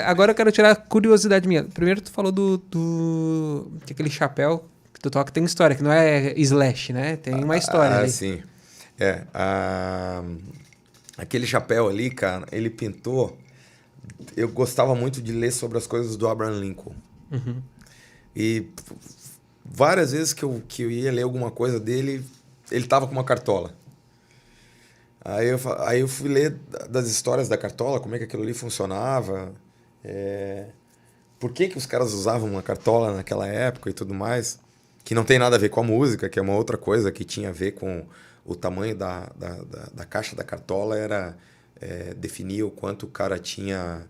Agora eu quero tirar a curiosidade minha. Primeiro tu falou que aquele chapéu que tu toca tem história, que não é Slash, né? Tem uma história ali. Sim. Aquele chapéu ali, cara, ele pintou... Eu gostava muito de ler sobre as coisas do Abraham Lincoln. E várias vezes que eu ia ler alguma coisa dele, ele tava com uma cartola. Aí eu fui ler das histórias da cartola, como é que aquilo ali funcionava, por que os caras usavam uma cartola naquela época e tudo mais, que não tem nada a ver com a música, que é uma outra coisa que tinha a ver com o tamanho da caixa da cartola, definir o quanto o cara tinha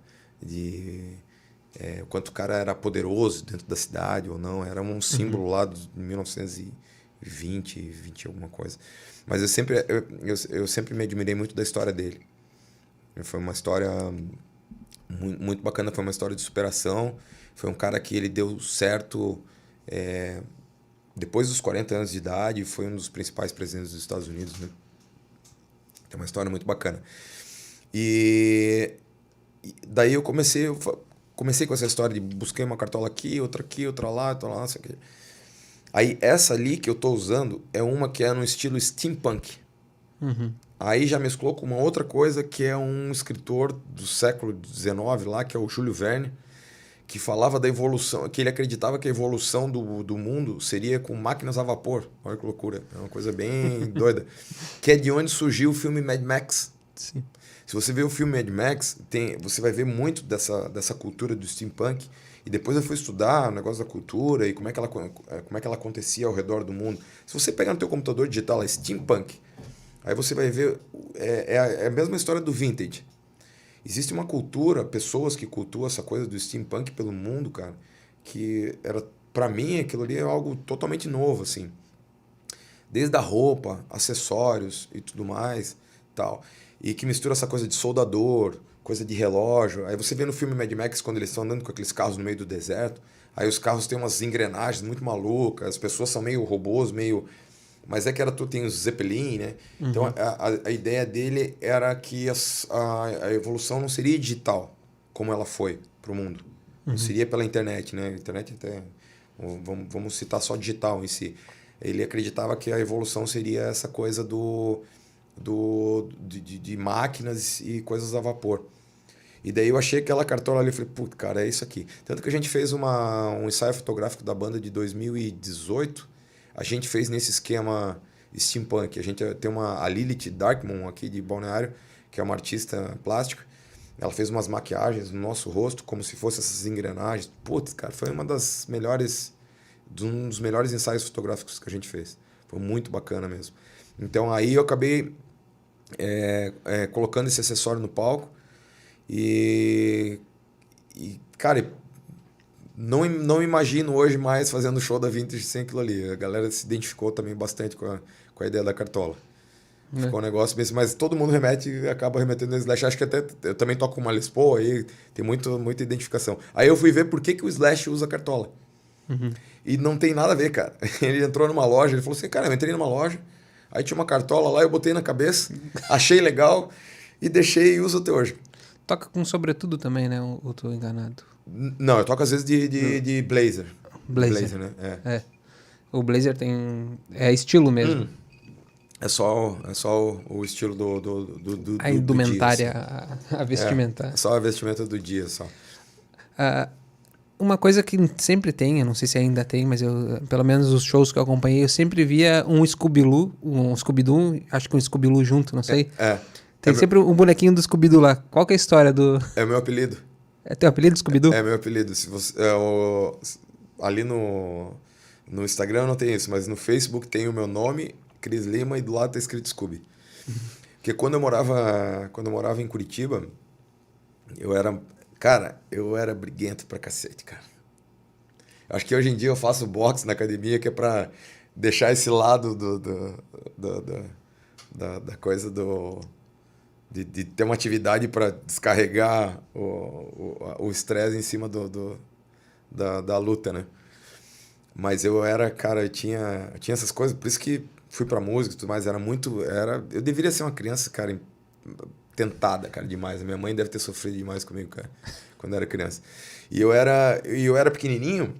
o quanto o cara era poderoso dentro da cidade ou não. Era um símbolo lá de 1920, 20 alguma coisa. Mas eu sempre me admirei muito da história dele. Foi uma história muito bacana, foi uma história de superação. Foi um cara que ele deu certo depois dos 40 anos de idade, foi um dos principais presidentes dos Estados Unidos, né? Tem uma história muito bacana. E daí eu comecei com essa história de busquei uma cartola aqui, outra lá, não sei o quê. Aí essa ali que eu tô usando é uma que é no estilo steampunk. Aí já mesclou com uma outra coisa que é um escritor do século XIX lá, que é o Júlio Verne, que falava da evolução, que ele acreditava que a evolução do mundo seria com máquinas a vapor. Olha que loucura, é uma coisa bem doida. Que é de onde surgiu o filme Mad Max. Sim. Se você vê o filme Mad Max, você vai ver muito dessa cultura do steampunk. E depois eu fui estudar o negócio da cultura e como é que ela acontecia ao redor do mundo. Se você pegar no teu computador digital lá, steampunk, aí você vai ver, é a mesma história do vintage. Existe uma cultura, pessoas que cultuam essa coisa do steampunk pelo mundo, cara, que pra mim, aquilo ali é algo totalmente novo, assim. Desde a roupa, acessórios e tudo mais, tal. E que mistura essa coisa de soldador, coisa de relógio. Aí você vê no filme Mad Max, quando eles estão andando com aqueles carros no meio do deserto, aí os carros têm umas engrenagens muito malucas, as pessoas são meio robôs, meio... Mas tu tem os Zeppelin, né? Então a ideia dele era que a evolução não seria digital, como ela foi pro mundo. Não seria pela internet, né? A internet até... Vamos citar só digital em si. Ele acreditava que a evolução seria essa coisa de máquinas e coisas a vapor. E daí eu achei aquela cartola ali e falei, putz, cara, é isso aqui. Tanto que a gente fez um ensaio fotográfico da banda de 2018, a gente fez nesse esquema steampunk. A gente tem a Lilith Darkmoon aqui de Balneário, que é uma artista plástica. Ela fez umas maquiagens no nosso rosto, como se fossem essas engrenagens. Putz, cara, foi um dos melhores ensaios fotográficos que a gente fez. Foi muito bacana mesmo. Então aí eu acabei colocando esse acessório no palco e cara, não imagino hoje mais fazendo show da Vintage sem aquilo ali. A galera se identificou também bastante com a ideia da cartola. Ficou um negócio bem, mas todo mundo acaba remetendo no Slash. Acho que até eu também toco com uma Les Paul, aí tem muita identificação. Aí eu fui ver por que o Slash usa cartola. E não tem nada a ver, cara. Ele entrou numa loja, ele falou assim, cara, eu entrei numa loja, aí tinha uma cartola lá, eu botei na cabeça, achei legal e deixei e uso até hoje. Toca com sobretudo também, né? Ou tô enganado? Não, eu toco às vezes de blazer. Blazer, né? O blazer tem... É estilo mesmo. É só o estilo do A indumentária, do dia, assim. a vestimenta. Só a vestimenta do dia, só. Uma coisa que sempre tem, eu não sei se ainda tem, mas pelo menos os shows que eu acompanhei, eu sempre via um Scooby-Doo, acho que um Scooby-Doo junto, não sei. Tem sempre um bonequinho do Scooby-Doo lá. Qual que é a história do... É meu apelido. É teu apelido, Scooby-Doo? É meu apelido. Se você, ali no Instagram eu não tem isso, mas no Facebook tem o meu nome, Cris Lima, e do lado tá escrito Scooby. Porque quando eu morava em Curitiba, eu era briguento pra cacete, cara. Acho que hoje em dia eu faço boxe na academia, que é pra deixar esse lado da coisa de ter uma atividade para descarregar o estresse em cima da luta, né? Mas eu tinha essas coisas, por isso que fui pra música e tudo mais, eu deveria ser uma criança, cara, tentada, cara, demais. A minha mãe deve ter sofrido demais comigo, cara, quando eu era criança. E eu era pequenininho,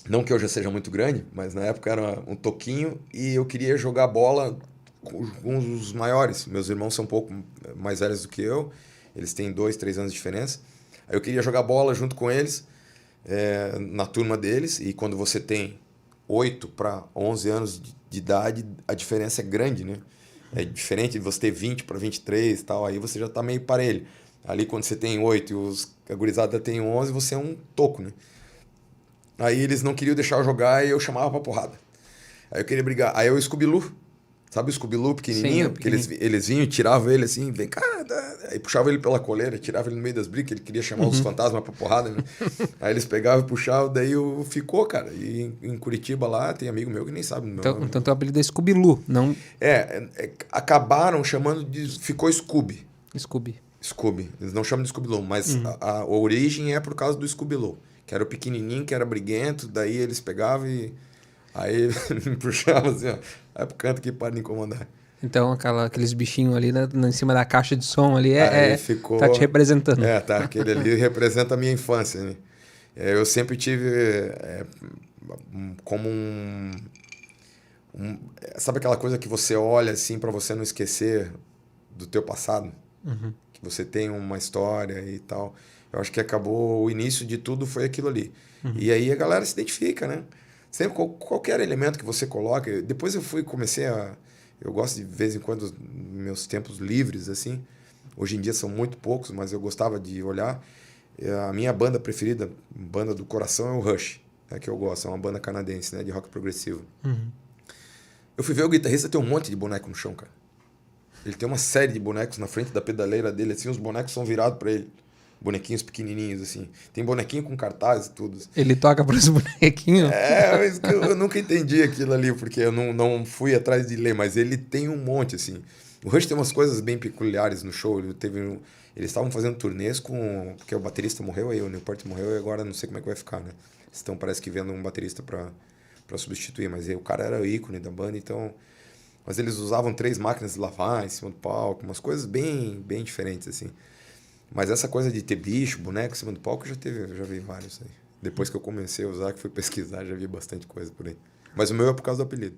não que eu já seja muito grande, mas na época era um toquinho e eu queria jogar bola com os maiores. Meus irmãos são um pouco mais velhos do que eu, eles têm 2, 3 anos de diferença. Aí eu queria jogar bola junto com eles, na turma deles, e quando você tem 8 para 11 anos de idade, a diferença é grande, né? É diferente de você ter 20 para 23 e tal, aí você já tá meio parelho. Ali quando você tem 8 e a gurizada tem 11, você é um toco, né? Aí eles não queriam deixar eu jogar e eu chamava pra porrada. Aí eu queria brigar. Aí eu Scooby-Loo, sabe o Scooby-Loo pequenininho? Sim, Que eles vinham, tiravam ele assim, vem cá, aí puxava ele pela coleira, tirava ele no meio das brigas, ele queria chamar os fantasmas pra porrada, né? Aí eles pegavam e puxavam, daí ficou, cara. E em Curitiba lá tem amigo meu que nem sabe o meu nome. Então teu apelido é Scooby-Loo, não... Acabaram chamando de... Ficou Scooby. Scooby. Eles não chamam de Scooby-Loo, mas a origem é por causa do Scooby-Loo, que era o pequenininho, que era briguento, daí eles pegavam e... Aí me puxavam assim, ó, vai pro canto que para de incomodar. Então aqueles bichinhos ali em cima da caixa de som ali ficou... tá te representando. Tá, aquele ali representa a minha infância, né? Eu sempre tive como sabe aquela coisa que você olha assim para você não esquecer do teu passado? Que você tem uma história e tal. Eu acho que acabou, o início de tudo foi aquilo ali. E aí a galera se identifica, né? Sempre qualquer elemento que você coloca. Depois comecei a... Eu gosto de vez em quando, meus tempos livres, assim. Hoje em dia são muito poucos, mas eu gostava de olhar. A minha banda preferida, banda do coração, é o Rush, né, que eu gosto. É uma banda canadense, né, de rock progressivo. Eu fui ver o guitarrista, tem um monte de boneco no chão, cara. Ele tem uma série de bonecos na frente da pedaleira dele, assim, os bonecos são virados para ele. Bonequinhos pequenininhos, assim. Tem bonequinho com cartaz e tudo. Ele toca para os bonequinhos? Mas eu nunca entendi aquilo ali, porque eu não fui atrás de ler, mas ele tem um monte, assim. O Rush tem umas coisas bem peculiares no show. Eles estavam fazendo turnês porque o baterista morreu, aí o Newport morreu, e agora não sei como é que vai ficar, né? Estão, parece que vendo um baterista para substituir, mas aí o cara era o ícone da banda, então... Mas eles usavam 3 máquinas de lavar em cima do palco, umas coisas bem, bem diferentes, assim. Mas essa coisa de ter bicho, boneco em cima do palco, eu já vi vários aí. Depois que eu comecei a usar, que fui pesquisar, já vi bastante coisa por aí. Mas o meu é por causa do apelido.